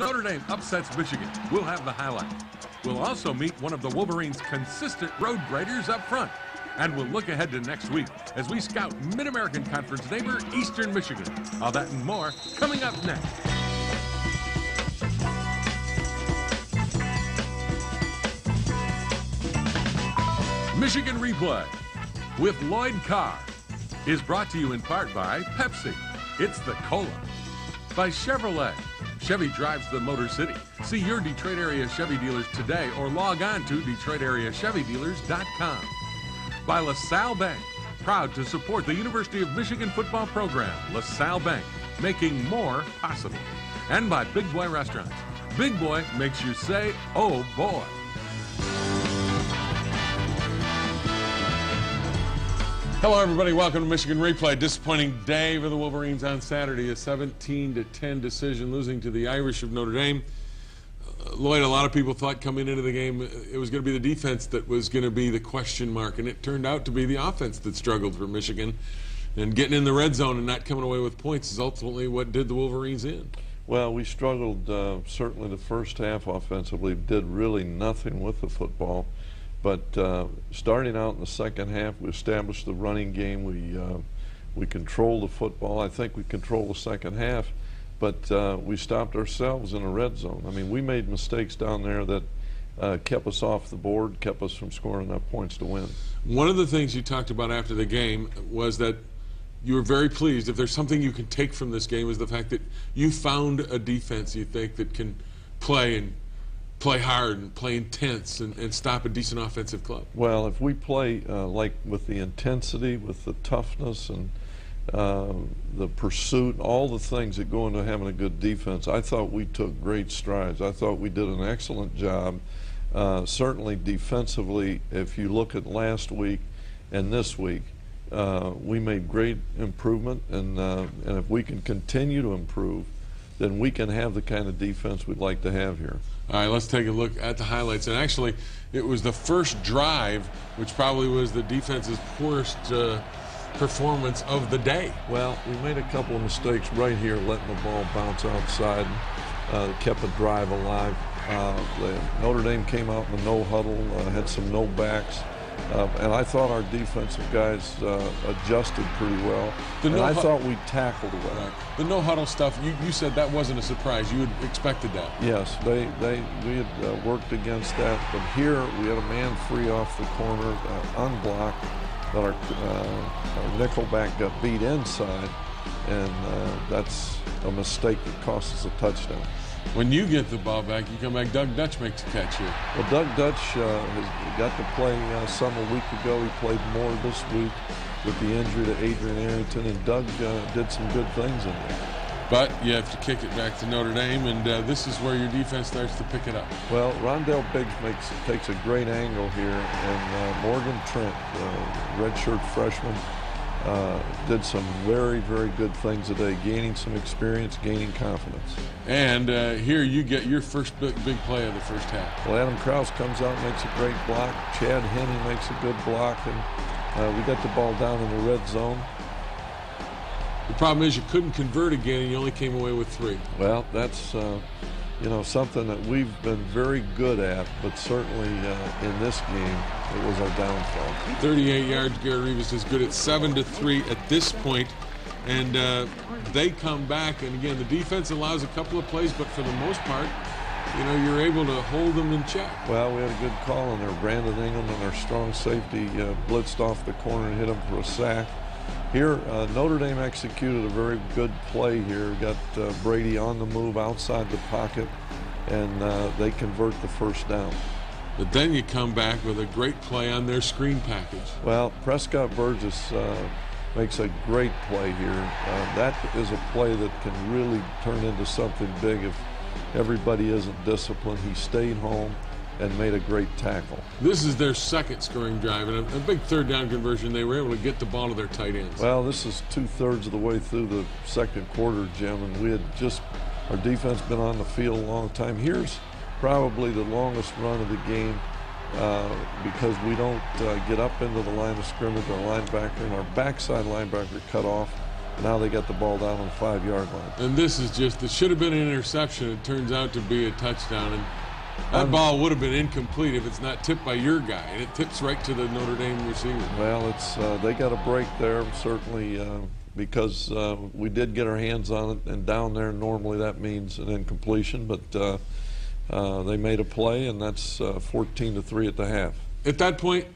Notre Dame upsets Michigan. We'll have the highlight. We'll also meet one of the Wolverines' consistent road graders up front. And we'll look ahead to next week as we scout Mid-American Conference neighbor Eastern Michigan. All that and more coming up next. Michigan Replay with Lloyd Carr is brought to you in part by Pepsi. It's the Cola. By Chevrolet. Chevy drives the Motor City. See your Detroit area Chevy dealers today or log on to DetroitAreaChevyDealers.com. By LaSalle Bank, proud to support the University of Michigan football program. LaSalle Bank, making more possible. And by Big Boy Restaurants. Big Boy makes you say, oh boy. Hello, everybody. Welcome to Michigan Replay. Disappointing day for the Wolverines on Saturday. A 17-10 decision, losing to the Irish of Notre Dame. Lloyd, a lot of people thought coming into the game it was going to be the defense that was going to be the question mark, and it turned out to be the offense that struggled for Michigan. And getting in the red zone and not coming away with points is ultimately what did the Wolverines in. Well, we struggled certainly the first half offensively, did really nothing with the football. But starting out in the second half, we established the running game. We controlled the football. I think we controlled the second half, but we stopped ourselves in the red zone. I mean, we made mistakes down there that kept us off the board, kept us from scoring enough points to win. One of the things you talked about after the game was that you were very pleased. If there's something you can take from this game is the fact that you found a defense you think that can play hard and play intense and stop a decent offensive club. Well, if we play like with the intensity, with the toughness and the pursuit, all the things that go into having a good defense, I thought we took great strides. I thought we did an excellent job. Certainly defensively, if you look at last week and this week, we made great improvement, and if we can continue to improve, then we can have the kind of defense we'd like to have here. All right, let's take a look at the highlights. And actually, it was the first drive, which probably was the defense's poorest performance of the day. Well, we made a couple of mistakes right here, letting the ball bounce outside, kept the drive alive. Notre Dame came out in the no huddle, had some no backs. And I thought our defensive guys adjusted pretty well. And I thought we tackled well. Right. The no-huddle stuff, you said that wasn't a surprise. You had expected that. Yes, we had worked against that. But here we had a man free off the corner, unblocked, but our nickelback got beat inside. And that's a mistake that cost us a touchdown. When you get the ball back, you come back, Doug Dutch makes a catch here. Well, Doug Dutch has got to play some a week ago. He played more this week with the injury to Adrian Arrington, and Doug did some good things in there. But you have to kick it back to Notre Dame, and this is where your defense starts to pick it up. Well, Rondell Biggs takes a great angle here, and Morgan Trent, redshirt freshman, did some very, very good things today, gaining some experience, gaining confidence. And here you get your first big play of the first half. Well, Adam Krause comes out and makes a great block. Chad Henne makes a good block, and we got the ball down in the red zone. The problem is you couldn't convert again, and you only came away with 3. Well, that's something that we've been very good at, but certainly in this game, it was our downfall. 38 yards, Gary Rivas is good at 7-3 at this point, and they come back, and again, the defense allows a couple of plays, but for the most part, you're able to hold them in check. Well, we had a good call on there. Brandon Engelman, our strong safety, blitzed off the corner and hit him for a sack. Here, Notre Dame executed a very good play here. Got Brady on the move outside the pocket, and they convert the first down. But then you come back with a great play on their screen package. Well, Prescott Burgess makes a great play here. That is a play that can really turn into something big if everybody isn't disciplined. He stayed home and made a great tackle. This is their second scoring drive, and a big third down conversion. They were able to get the ball to their tight ends. Well, this is 2/3 of the way through the second quarter, Jim, and we had our defense been on the field a long time. Here's probably the longest run of the game because we don't get up into the line of scrimmage. Our linebacker and our backside linebacker cut off, Now they got the ball down on the 5-yard line. And this is just, it should have been an interception. It turns out to be a touchdown. And that ball would have been incomplete if it's not tipped by your guy. And it tips right to the Notre Dame receiver. Well, it's they got a break there, certainly, because we did get our hands on it. And down there, normally that means an incompletion. But they made a play, and that's 14-3 at the half. At that point,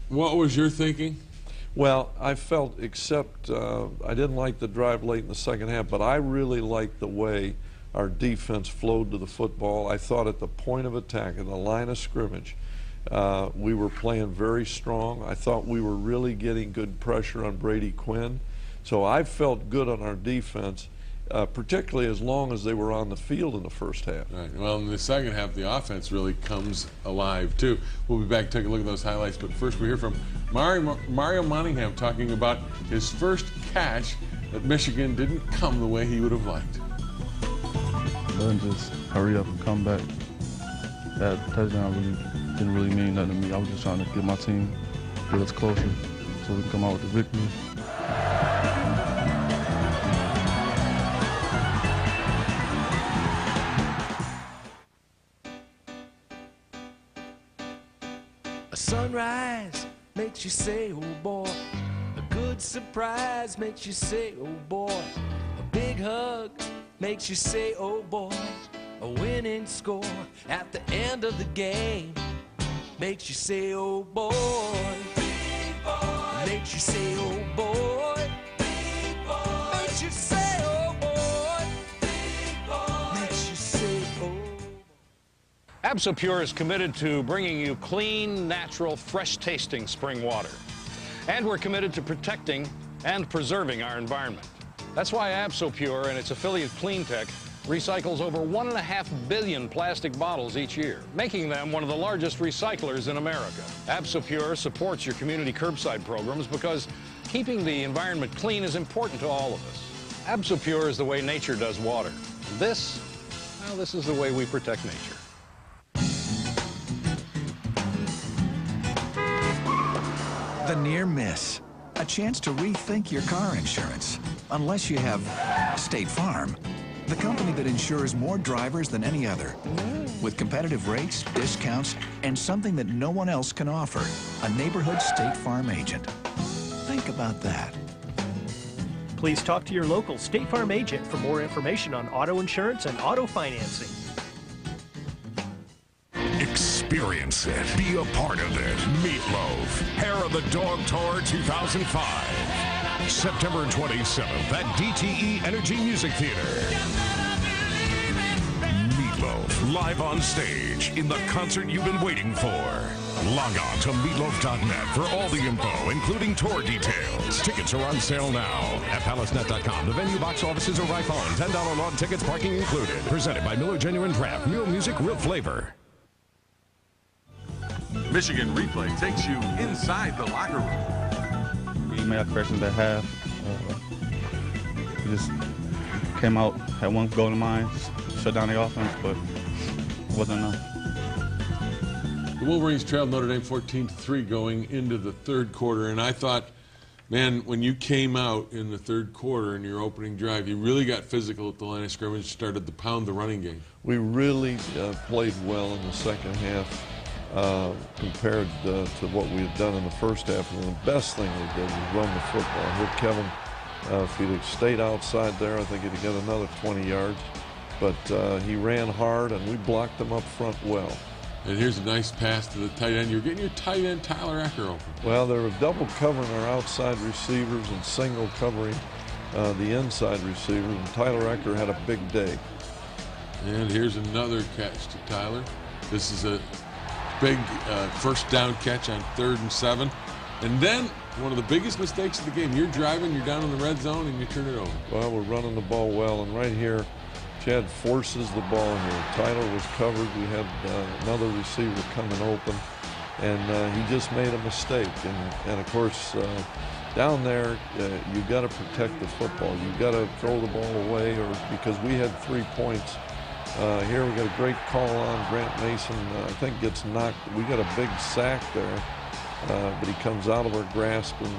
what was your thinking? Well, I felt, except I didn't like the drive late in the second half, but I really liked the way our defense flowed to the football. I thought at the point of attack, in the line of scrimmage, we were playing very strong. I thought we were really getting good pressure on Brady Quinn. So I felt good on our defense, particularly as long as they were on the field in the first half. Right. Well, in the second half, the offense really comes alive, too. We'll be back to take a look at those highlights, but first we hear from Mario Moningham talking about his first catch at Michigan didn't come the way he would have liked. Then just hurry up and come back. That touchdown didn't really mean nothing to me. I was just trying to get my team, get us closer so we can come out with the victory. A sunrise makes you say, oh boy. A good surprise makes you say, oh boy. A big hug makes you say, oh boy. A winning score at the end of the game makes you say, oh boy. Big boy. Makes you say, oh boy. Big boy. Makes you say, oh boy. Big boy. Makes you say, oh boy. AbsoPure is committed to bringing you clean, natural, fresh-tasting spring water. And we're committed to protecting and preserving our environment. That's why AbsoPure and its affiliate CleanTech recycles over 1.5 billion plastic bottles each year, making them one of the largest recyclers in America. AbsoPure supports your community curbside programs because keeping the environment clean is important to all of us. AbsoPure is the way nature does water. This is the way we protect nature. The near miss. A chance to rethink your car insurance. Unless you have State Farm, the company that insures more drivers than any other. With competitive rates, discounts, and something that no one else can offer. A neighborhood State Farm agent. Think about that. Please talk to your local State Farm agent for more information on auto insurance and auto financing. Experience it. Be a part of it. Meatloaf. Hair of the Dog Tour 2005. September 27th at DTE Energy Music Theater. Meatloaf live on stage in the concert you've been waiting for. Log on to meatloaf.net for all the info, including tour details. Tickets are on sale now at palacenet.com. The venue, box offices arrive on $10 lawn tickets, parking included. Presented by Miller Genuine Draft. Real music, real flavor. Michigan Replay takes you inside the locker room. We made our corrections at half. We just came out, had one goal in mind, shut down the offense, but it wasn't enough. The Wolverines trailed Notre Dame 14-3 going into the third quarter, and I thought, man, when you came out in the third quarter in your opening drive, you really got physical at the line of scrimmage, started to pound the running game. We really played well in the second half. Compared to what we had done in the first half. And the best thing we did was run the football. Here, Kevin, if he'd have stayed outside there, I think he'd have got another 20 yards. But he ran hard, and we blocked him up front well. And here's a nice pass to the tight end. You're getting your tight end, Tyler Ecker, open. Well, they were double covering our outside receivers and single covering the inside receivers, and Tyler Ecker had a big day. And here's another catch to Tyler. This is a big first down catch on 3rd and 7. And then one of the biggest mistakes of the game. You're driving, you're down in the red zone, and you turn it over. Well, we're running the ball well, and right here, Chad forces the ball here. Tyler was covered. We had another receiver coming open, and he just made a mistake. And of course, down there, you've got to protect the football. You've got to throw the ball away, or because we had 3 points. Here we got a great call on Grant Mason. I think gets knocked. We got a big sack there, but he comes out of our grasp and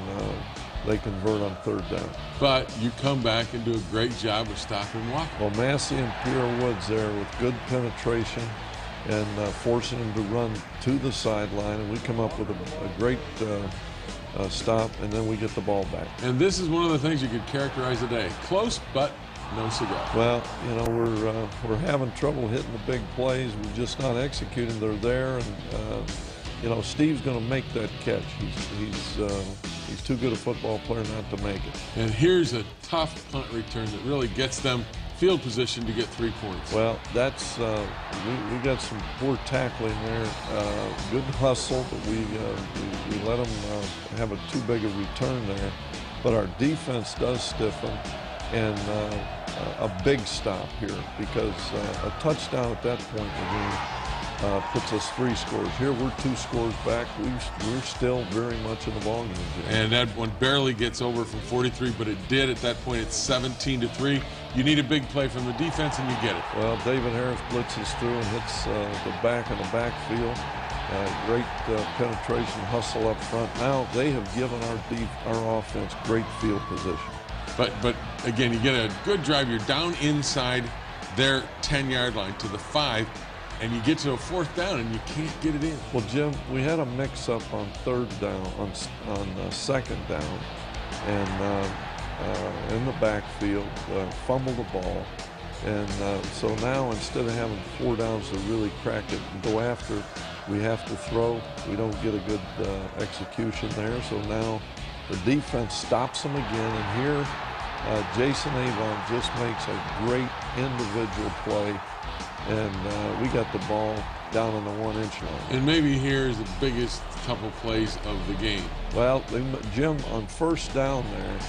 they convert on third down. But you come back and do a great job of stopping Walker. Well, Massey and Pierre Woods there with good penetration and forcing him to run to the sideline, and we come up with a great stop, and then we get the ball back. And this is one of the things you could characterize today. Close, but no cigar. Well, you know, we're having trouble hitting the big plays. We're just not executing. They're there, and you know, Steve's going to make that catch. He's too good a football player not to make it. And here's a tough punt return that really gets them field position to get 3 points. Well, that's we got some poor tackling there. Good hustle, but we let them have a too big a return there. But our defense does stiffen, and a big stop here, because a touchdown at that point in the game puts us 3 scores. Here we're 2 scores back. We're still very much in the ballgame. And that one barely gets over from 43, but it did at that point. It's 17-3. You need a big play from the defense, and you get it. Well, David Harris blitzes through and hits the back in the backfield. Great penetration, hustle up front. Now they have given our offense great field position. But again, you get a good drive. You're down inside their 10-yard line to the 5, and you get to a 4th down, and you can't get it in. Well, Jim, we had a mix-up on 3rd down, on 2nd down, and in the backfield, fumbled the ball. And so now, instead of having 4 downs to really crack it and go after, we have to throw. We don't get a good execution there. So now the defense stops them again. And here, Jason Avon just makes a great individual play. And we got the ball down on the 1-inch line. And maybe here's the biggest couple plays of the game. Well, Jim, on 1st down there,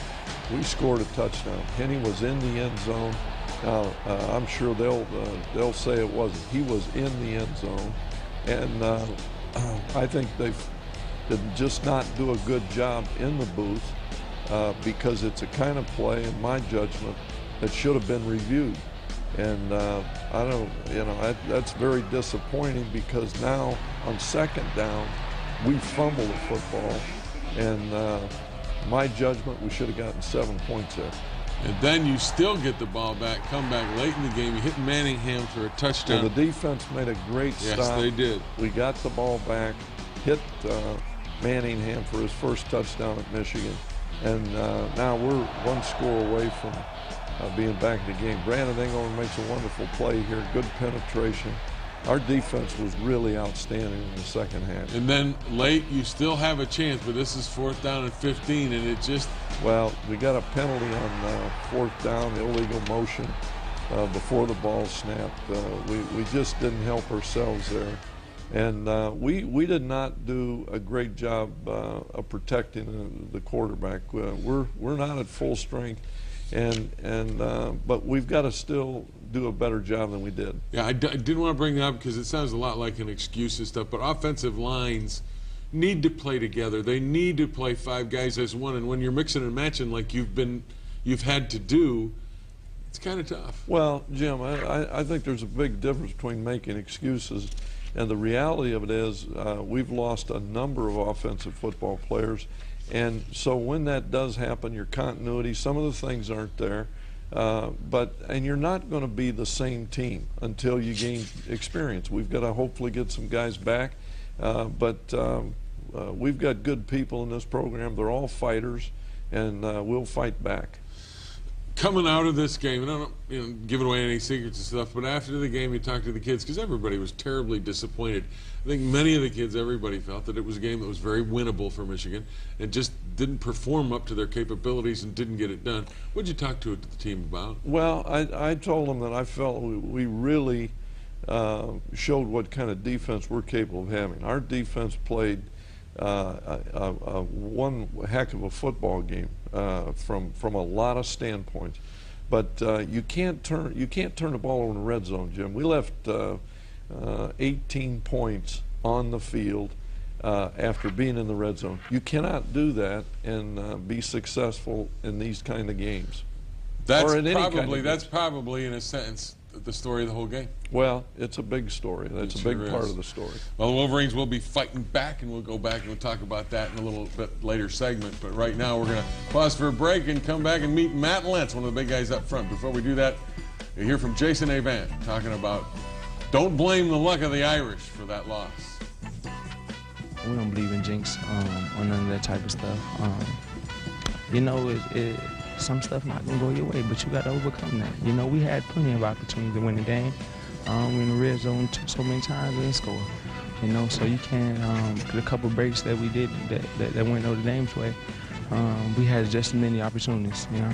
we scored a touchdown. Henny was in the end zone. Now, I'm sure they'll say it wasn't. He was in the end zone. And I think they did just not do a good job in the booth because it's a kind of play, in my judgment, that should have been reviewed. And I don't, you know, that's very disappointing, because now on 2nd down, we fumble the football. And my judgment, we should have gotten 7 points there. And then you still get the ball back, come back late in the game. You hit Manningham for a touchdown. Well, the defense made a great stop. Yes, they did. We got the ball back, hit Manningham for his first touchdown at Michigan. And now we're 1 score away from being back in the game. Brandon Engelman makes a wonderful play here, good penetration. Our defense was really outstanding in the 2nd half. And then late, you still have a chance, but this is 4th down and 15, and it just... Well, we got a penalty on 4th down, illegal motion before the ball snapped. We just didn't help ourselves there. And we did not do a great job of protecting the quarterback. We're not at full strength, but we've got to still do a better job than we did. Yeah, I didn't want to bring that up because it sounds a lot like an excuse and stuff, but offensive lines need to play together. They need to play 5 guys as one, and when you're mixing and matching like you've had to do, it's kind of tough. Well, Jim, I think there's a big difference between making excuses, and the reality of it is we've lost a number of offensive football players, and so when that does happen, your continuity, some of the things aren't there. And you're not going to be the same team until you gain experience. We've got to hopefully get some guys back, but we've got good people in this program. They're all fighters, and we'll fight back. Coming out of this game, and I don't giving away any secrets and stuff, but after the game you talked to the kids, because everybody was terribly disappointed. I think many of the kids, everybody felt that it was a game that was very winnable for Michigan and just didn't perform up to their capabilities and didn't get it done. What did you talk to the team about? Well, I told them that I felt we really showed what kind of defense we're capable of having. Our defense played one heck of a football game from a lot of standpoints, but you can't turn the ball over in the red zone, Jim. We left 18 points on the field after being in the red zone. You cannot do that and be successful in these kind of games. That's probably in a sense the story of the whole game. Well, it's a big story. That's a big part of the story. Well, the Wolverines will be fighting back, and we'll go back and we'll talk about that in a little bit later segment. But right now, we're going to pause for a break and come back and meet Matt Lentz, one of the big guys up front. Before we do that, you'll hear from Jason Avant talking about don't blame the luck of the Irish for that loss. We don't believe in jinx or none of that type of stuff. You know, some stuff not gonna go your way, but you got to overcome that. You know, we had plenty of opportunities to win the game. We in the red zone so many times we didn't score. You know, so you can't the couple breaks that we did that went Notre Dame's way. We had just as many opportunities. You know.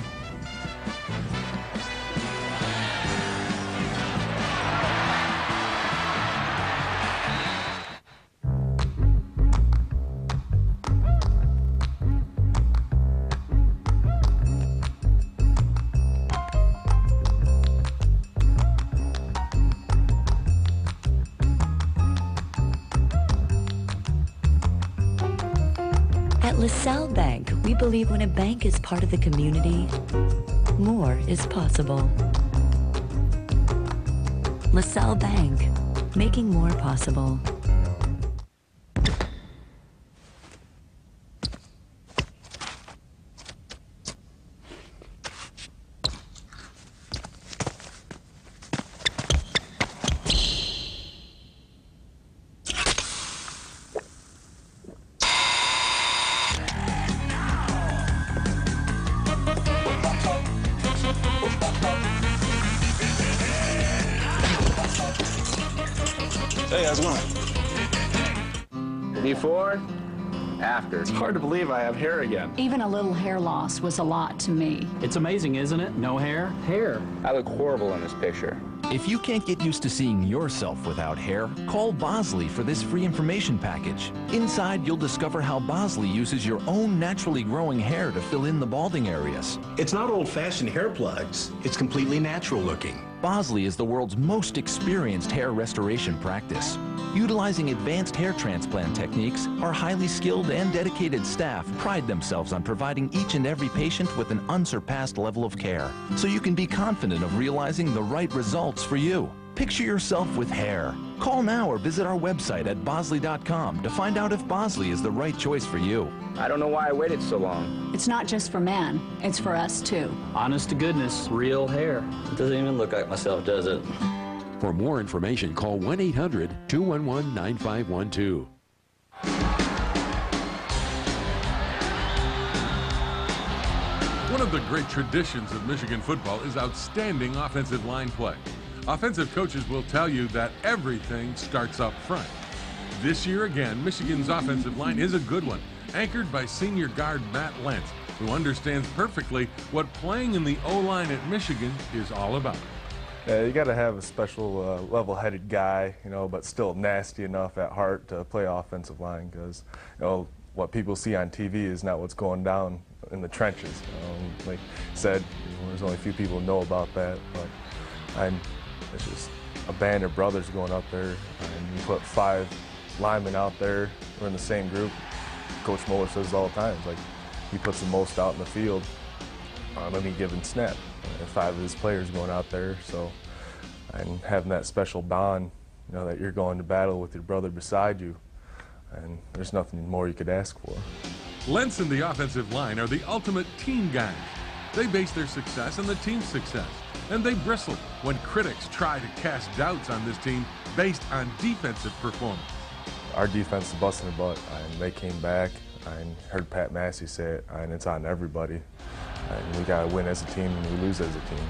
At LaSalle Bank, we believe when a bank is part of the community, more is possible. LaSalle Bank, making more possible. Hey, how's it going? Before, after. It's hard to believe I have hair again. Even a little hair loss was a lot to me. It's amazing, isn't it? No hair? Hair. I look horrible in this picture. If you can't get used to seeing yourself without hair, call Bosley for this free information package. Inside, you'll discover how Bosley uses your own naturally growing hair to fill in the balding areas. It's not old-fashioned hair plugs. It's completely natural looking. Bosley is the world's most experienced hair restoration practice. Utilizing advanced hair transplant techniques, our highly skilled and dedicated staff pride themselves on providing each and every patient with an unsurpassed level of care, so you can be confident of realizing the right results for you. Picture yourself with hair. Call now or visit our website at bosley.com to find out if Bosley is the right choice for you. I don't know why I waited so long. It's not just for men, it's for us too. Honest to goodness, real hair. It doesn't even look like myself, does it? For more information, call 1-800-211-9512. One of the great traditions of Michigan football is outstanding offensive line play. Offensive coaches will tell you that everything starts up front. This year again, Michigan's offensive line is a good one, anchored by senior guard Matt Lentz, who understands perfectly what playing in the O-line at Michigan is all about. Yeah, you got to have a special level-headed guy, you know, but still nasty enough at heart to play offensive line, because, you know, what people see on TV is not what's going down in the trenches. Like I said, there's only a few people who know about that, but it's just a band of brothers going up there, and you put 5 linemen out there, we're in the same group. Coach Moeller says all the time, it's like he puts the most out in the field on any given snap. And 5 of his players going out there, so and having that special bond, you know, that you're going to battle with your brother beside you, and there's nothing more you could ask for. Lentz and the offensive line are the ultimate team guys. They base their success on the team's success, and they bristle when critics try to cast doubts on this team based on defensive performance. Our defense is busting their butt, and they came back. I heard Pat Massey say it, and it's on everybody. And we got to win as a team, and we lose as a team.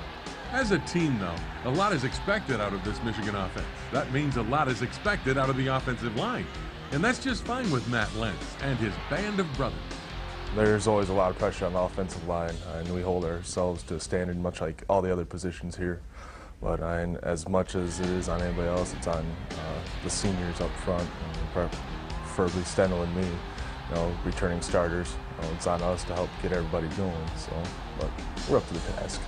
As a team, though, a lot is expected out of this Michigan offense. That means a lot is expected out of the offensive line. And that's just fine with Matt Lentz and his band of brothers. There's always a lot of pressure on the offensive line, and we hold ourselves to a standard much like all the other positions here. But as much as it is on anybody else, it's on the seniors up front, and preferably Stendhal and me, you know, returning starters. It's on us to help get everybody going, so, but we're up to the task.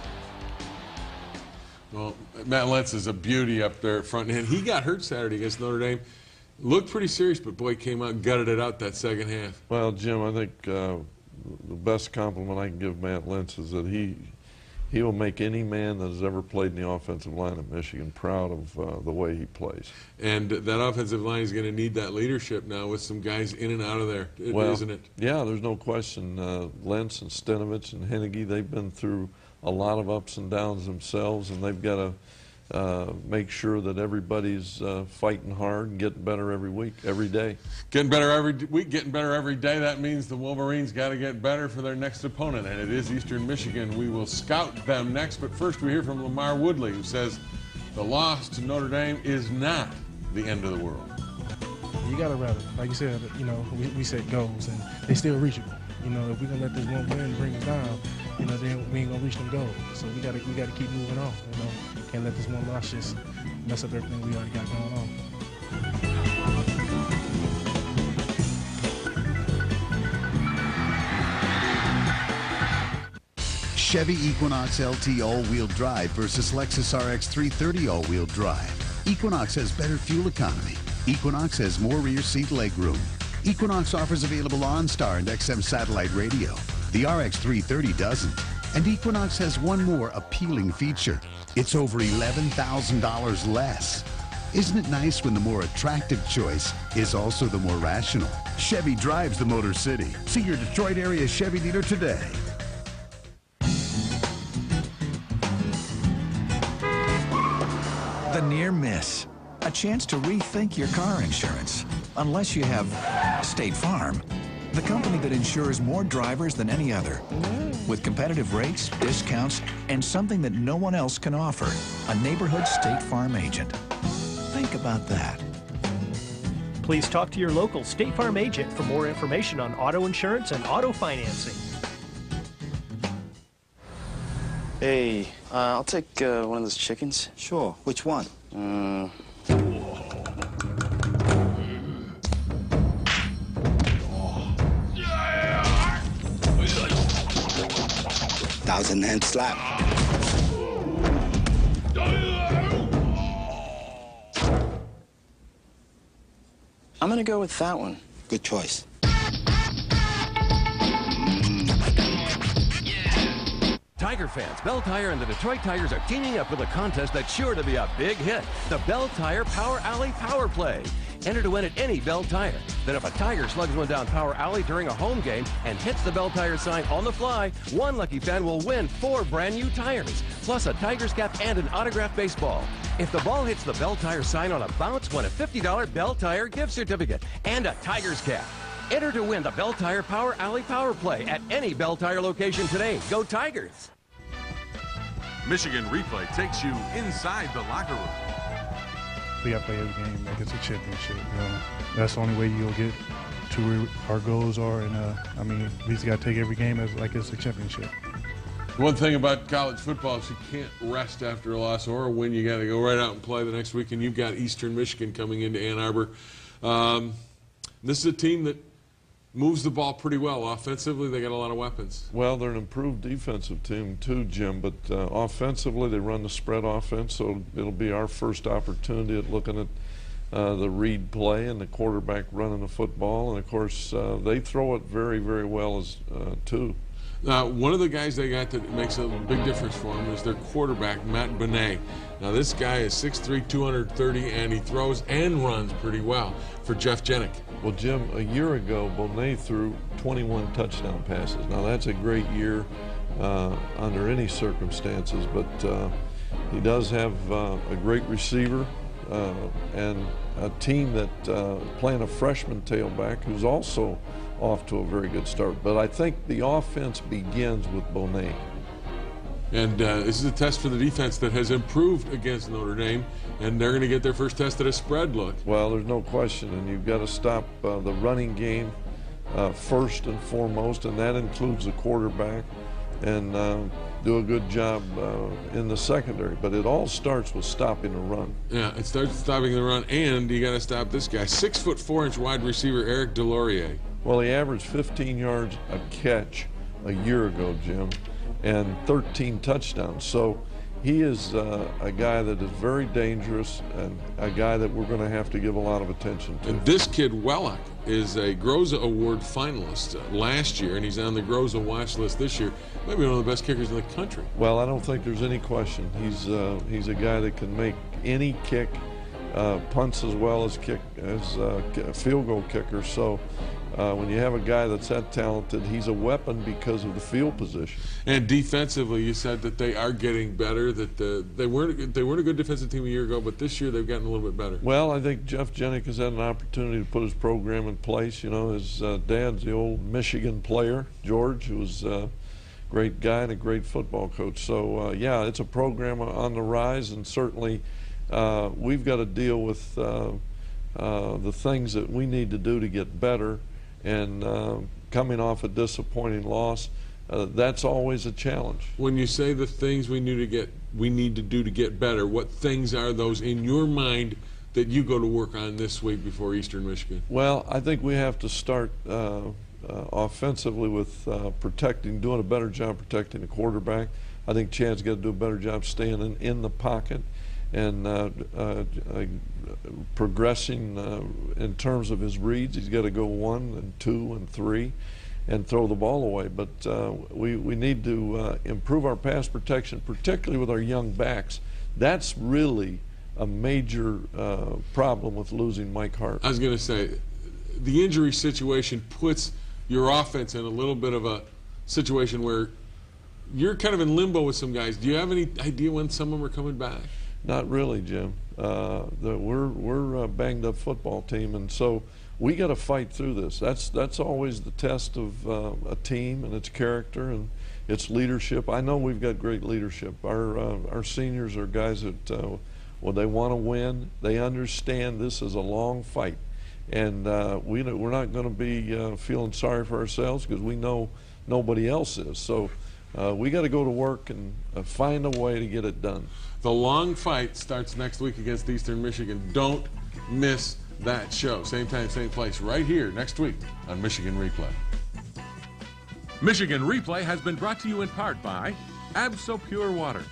Well, Matt Lentz is a beauty up there at front, and he got hurt Saturday against Notre Dame. Looked pretty serious, but boy, came out and gutted it out that second half. Well, Jim, I think the best compliment I can give Matt Lentz is that he He will make any man that has ever played in the offensive line at Michigan proud of the way he plays. And that offensive line is going to need that leadership now with some guys in and out of there, isn't it? Yeah, there's no question. Lentz and Stenovich and Hennege, they've been through a lot of ups and downs themselves, and they've got to make sure that everybody's fighting hard and getting better every week, every day. Getting better every week, getting better every day. That means the Wolverines got to get better for their next opponent, and it is Eastern Michigan. We will scout them next, but first we hear from Lamar Woodley, who says the loss to Notre Dame is not the end of the world. You got to rather, like you said, you know, we set goals, and they still reachable. You know, if we're gonna let this one win bring us down, you know, then we ain't gonna reach them goals. So we gotta keep moving on. You know, can't let this one loss just mess up everything we already got going on. Chevy Equinox LT all-wheel drive versus Lexus RX 330 all-wheel drive. Equinox has better fuel economy. Equinox has more rear seat legroom. Equinox offers available OnStar and XM satellite radio. The RX 330 doesn't. And Equinox has one more appealing feature. It's over $11,000 less. Isn't it nice when the more attractive choice is also the more rational? Chevy drives the Motor City. See your Detroit area Chevy dealer today. The near miss. A chance to rethink your car insurance. Unless you have State Farm, the company that insures more drivers than any other. With competitive rates, discounts, and something that no one else can offer. A neighborhood State Farm agent. Think about that. Please talk to your local State Farm agent for more information on auto insurance and auto financing. Hey, I'll take one of those chickens. Sure. Which one? Thousand hand slap. I'm gonna go with that one. Good choice. Tiger fans, Bell Tire and the Detroit Tigers are teaming up with a contest that's sure to be a big hit. The Bell Tire Power Alley Power Play. Enter to win at any Bell Tire. Then if a Tiger slugs one down Power Alley during a home game and hits the Bell Tire sign on the fly, one lucky fan will win 4 brand new tires, plus a Tigers cap and an autographed baseball. If the ball hits the Bell Tire sign on a bounce, win a $50 Bell Tire gift certificate and a Tigers cap. Enter to win the Bell Tire Power Alley Power Play at any Bell Tire location today. Go Tigers! Michigan Replay takes you inside the locker room. We got to play every game like it's a championship. You know? That's the only way you'll get to where our goals are. And I mean, we just got to take every game as like it's a championship. One thing about college football is you can't rest after a loss or a win. You got to go right out and play the next week. And you've got Eastern Michigan coming into Ann Arbor. This is a team that moves the ball pretty well. Offensively, they got a lot of weapons. Well, they're an improved defensive team too, Jim, but offensively they run the spread offense, so it'll be our first opportunity at looking at the read play and the quarterback running the football, and of course they throw it very, very well as too. One of the guys they got that makes a big difference for them is their quarterback, Matt Benet. Now this guy is 6'3", 230, and he throws and runs pretty well for Jeff Jenick. Well, Jim, a year ago, Benet threw 21 touchdown passes. Now that's a great year under any circumstances, but he does have a great receiver and a team that playing a freshman tailback who's also off to a very good start. But I think the offense begins with Benet. And this is a test for the defense that has improved against Notre Dame, and they're going to get their first test at a spread look. Well, there's no question, and you've got to stop the running game first and foremost, and that includes the quarterback, and do a good job in the secondary. But it all starts with stopping the run. Yeah, it starts with stopping the run, and you got to stop this guy, 6'4" wide receiver Eric Delorier. Well, he averaged 15 yards a catch a year ago, Jim, and 13 touchdowns. So he is a guy that is very dangerous and a guy that we're going to have to give a lot of attention to. And this kid, Wellock, is a Groza Award finalist last year, and he's on the Groza watch list this year. Maybe one of the best kickers in the country. Well, I don't think there's any question. He's a guy that can make any kick, punts as well as a field goal kicker. So when you have a guy that's that talented, he's a weapon because of the field position. And defensively, you said that they are getting better. That they weren't a good defensive team a year ago, but this year they've gotten a little bit better. Well, I think Jeff Jenick has had an opportunity to put his program in place. You know, his dad's the old Michigan player, George, who was a great guy and a great football coach. So yeah, it's a program on the rise, and certainly we've got to deal with the things that we need to do to get better. And coming off a disappointing loss, that's always a challenge. When you say the things we need to do to get better, what things are those in your mind that you go to work on this week before Eastern Michigan? Well, I think we have to start offensively with doing a better job protecting the quarterback. I think Chad's got to do a better job staying in the pocket and progressing in terms of his reads. He's got to go 1 and 2 and 3 and throw the ball away. But we need to improve our pass protection, particularly with our young backs. That's really a major problem with losing Mike Hart. I was going to say, the injury situation puts your offense in a little bit of a situation where you're kind of in limbo with some guys. Do you have any idea when some of them are coming back? Not really, Jim. We're a banged up football team, and so we got to fight through this. That's always the test of a team and its character and its leadership. I know we've got great leadership. Our seniors are guys that well, they want to win. They understand this is a long fight, and we're not going to be feeling sorry for ourselves because we know nobody else is. So we got to go to work and find a way to get it done. The long fight starts next week against Eastern Michigan. Don't miss that show. Same time, same place, right here next week on Michigan Replay. Michigan Replay has been brought to you in part by Abso Pure Water.